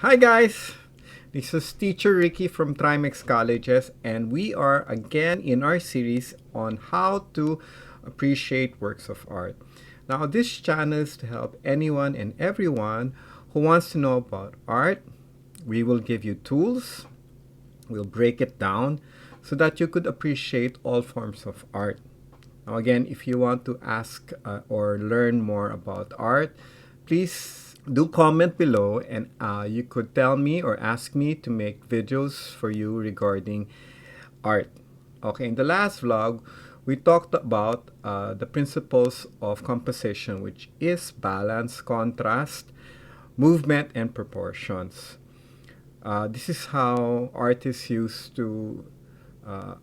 Hi guys, this is teacher Ricky from Trimex Colleges, and we are again in our series on how to appreciate works of art. Now this channel is to help anyone and everyone who wants to know about art. We will give you tools, we'll break it down so that you could appreciate all forms of art. Now again, if you want to ask or learn more about art, please do comment below, and you could tell me or ask me to make videos for you regarding art. Okay, in the last vlog, we talked about the principles of composition, which is balance, contrast, movement, and proportions. This is how artists used to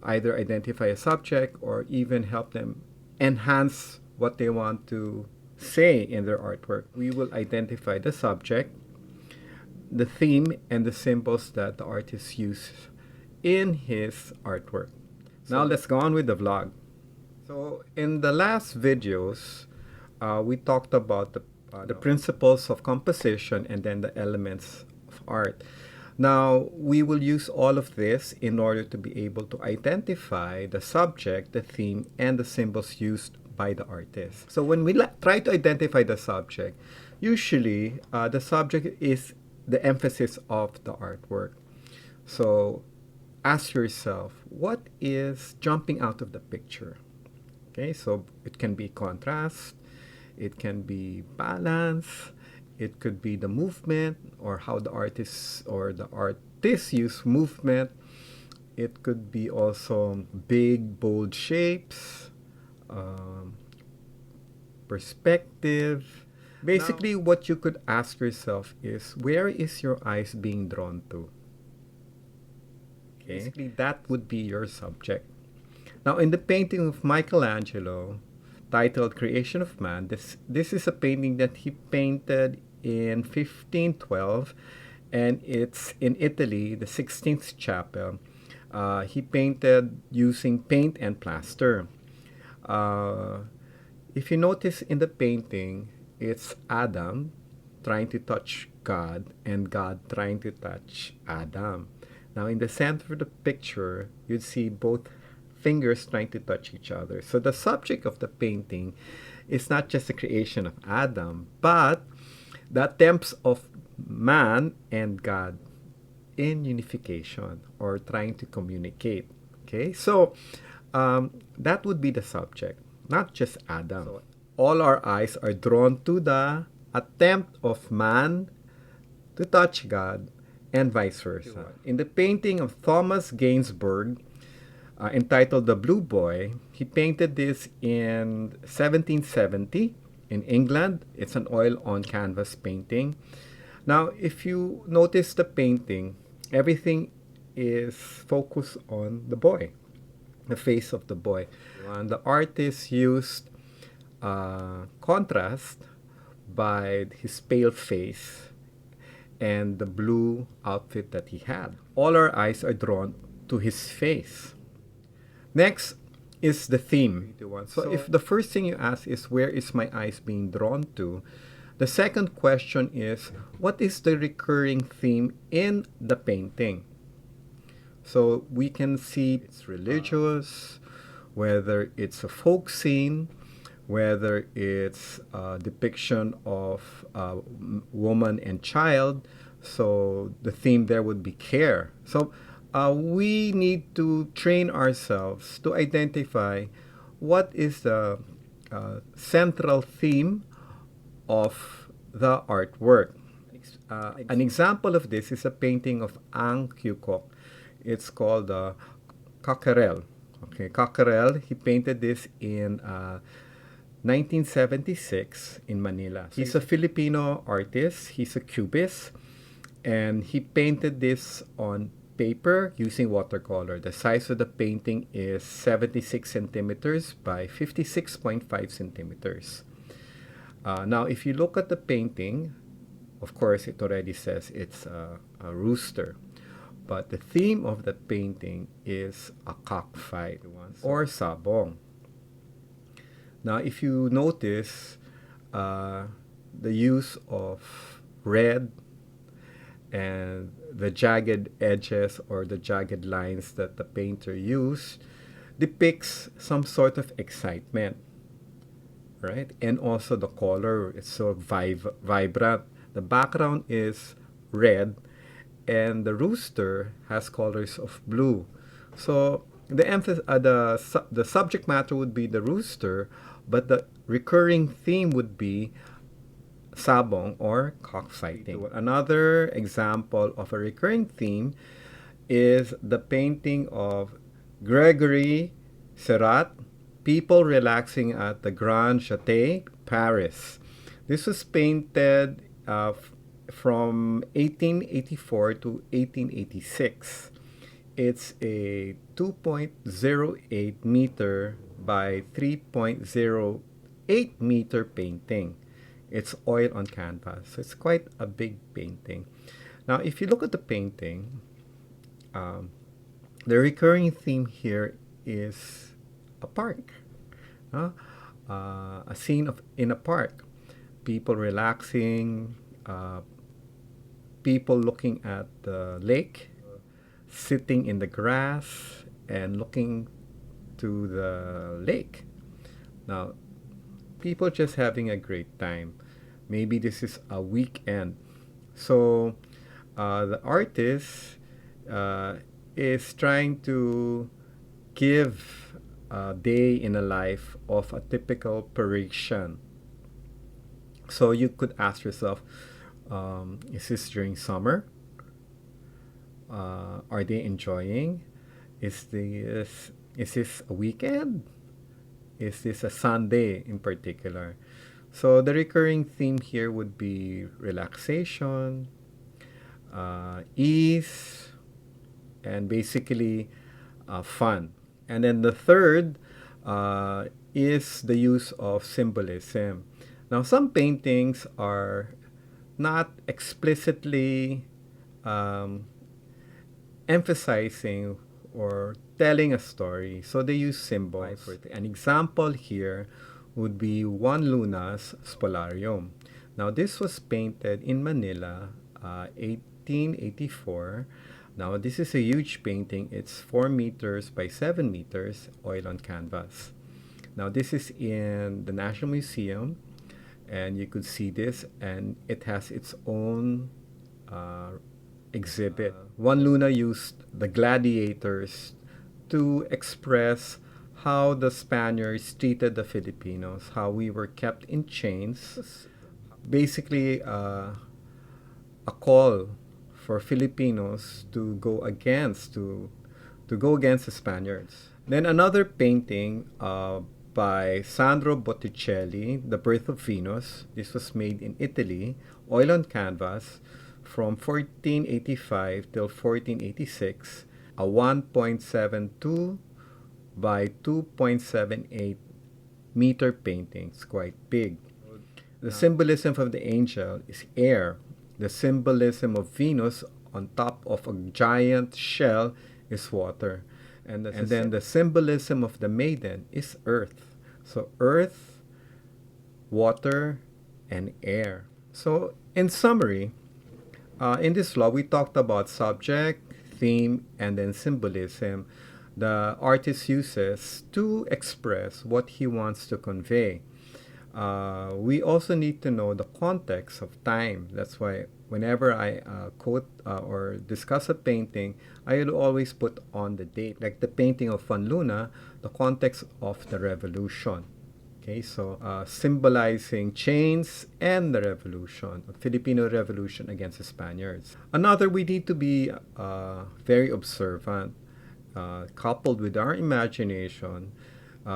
either identify a subject or even help them enhance what they want to say in their artwork. We will identify the subject, the theme, and the symbols that the artist used in his artwork. Now let's go on with the vlog. So in the last videos, we talked about the principles of composition and then the elements of art. Now, we will use all of this in order to be able to identify the subject, the theme, and the symbols used by the artist. So when we try to identify the subject, usually the subject is the emphasis of the artwork. So ask yourself, what is jumping out of the picture? Okay, so it can be contrast, it can be balance, it could be the movement or how the artist use movement. It could be also big, bold shapes, perspective. Basically, what you could ask yourself is, where is your eyes being drawn to? Okay, basically, that would be your subject. Now, in the painting of Michelangelo, titled Creation of Man, this is a painting that he painted in 1512, and it's in Italy, the 16th chapel. He painted using paint and plaster. If you notice in the painting, it's Adam trying to touch God and God trying to touch Adam. Now, in the center of the picture, you'd see both fingers trying to touch each other. So the subject of the painting is not just the creation of Adam, but the attempts of man and God in unification or trying to communicate. Okay, so that would be the subject, not just Adam. So all our eyes are drawn to the attempt of man to touch God and vice versa. In the painting of Thomas Gainsbourg, entitled The Blue Boy, he painted this in 1770 in England. It's an oil on canvas painting. Now, if you notice the painting, everything is focused on the boy, the face of the boy. And the artist used contrast by his pale face and the blue outfit that he had. All our eyes are drawn to his face. Next is the theme. So if the first thing you ask is, where is my eyes being drawn to? The second question is, what is the recurring theme in the painting? So we can see it's religious, whether it's a folk scene, whether it's a depiction of a woman and child. So the theme there would be care. So we need to train ourselves to identify what is the central theme of the artwork. An example of this is a painting of Cuco. It's called Cockerel. Okay, Cockerel, he painted this in 1976 in Manila. He's a Filipino artist. He's a cubist, and he painted this on paper using watercolor. The size of the painting is 76 centimeters by 56.5 centimeters. Now, if you look at the painting, of course, it already says it's a rooster. But the theme of the painting is a cockfight or sabong. Now, if you notice the use of red and the jagged edges or the jagged lines that the painter used depicts some sort of excitement, right? And also the color is so vibrant. The background is red, and the rooster has colors of blue. So the subject matter would be the rooster, but the recurring theme would be sabong or cockfighting. Another example of a recurring theme is the painting of Gregory Serret, People Relaxing at the Grand Château, Paris. This was painted from 1884 to 1886. It's a 2.08 meter by 3.08 meter painting. It's oil on canvas. So it's quite a big painting. Now, if you look at the painting, um, the recurring theme here is a park, uh, a scene of in a park, people relaxing, people looking at the lake, sitting in the grass and looking to the lake. Now, people just having a great time. Maybe this is a weekend. So, the artist uh, is trying to give a day in a life of a typical Parisian. So you could ask yourself, is this during summer? Are they enjoying? Is this a weekend? Is this a Sunday in particular? So the recurring theme here would be relaxation, ease, and basically fun. And then the third is the use of symbolism. Now, some paintings are not explicitly um, emphasizing or telling a story, so they use symbols. An example here would be Juan Luna's Spolarium. Now, this was painted in Manila, 1884. Now, this is a huge painting. It's 4 meters by 7 meters, oil on canvas. Now, this is in the National Museum, and you could see this, and it has its own exhibit. Juan Luna used the gladiators to express how the Spaniards treated the Filipinos, how we were kept in chains. Basically, a call for Filipinos to go against the Spaniards. Then another painting by Sandro Botticelli, The Birth of Venus. This was made in Italy, oil on canvas, from 1485 till 1486, a 1.72 by 2.78 meter painting. It's quite big. The symbolism of the angel is air. The symbolism of Venus on top of a giant shell is water. And then the symbolism of the maiden is earth. So earth, water, and air. So in summary, in this vlog, we talked about subject, theme, and then symbolism the artist uses to express what he wants to convey. We also need to know the context of time. That's why whenever I quote or discuss a painting, I will always put on the date. Like the painting of Juan Luna, the context of the revolution. Okay, so symbolizing chains and the revolution, the Filipino revolution against the Spaniards. Another, we need to be very observant, coupled with our imagination,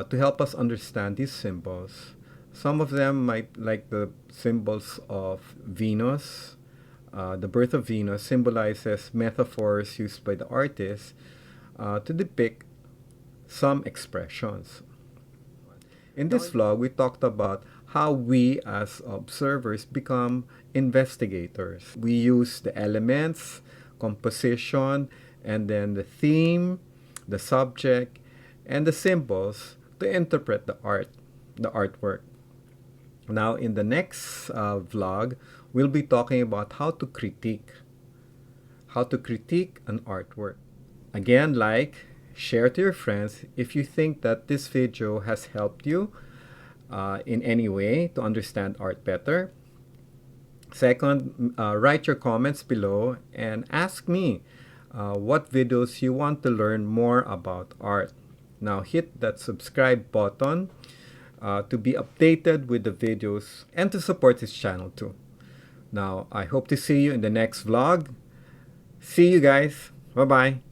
to help us understand these symbols. Some of them might, like the symbols of Venus, the birth of Venus symbolizes metaphors used by the artist to depict some expressions. In this vlog, we talked about how we as observers become investigators. We use the elements, composition, and then the theme, the subject, and the symbols to interpret the artwork. Now, in the next vlog, we'll be talking about how to critique how to critique an artwork. Again, like, share to your friends if you think that this video has helped you in any way to understand art better. Second, write your comments below and ask me what videos you want to learn more about art. Now hit that subscribe button to be updated with the videos and to support this channel too. Now I hope to see you in the next vlog. See you guys. Bye bye.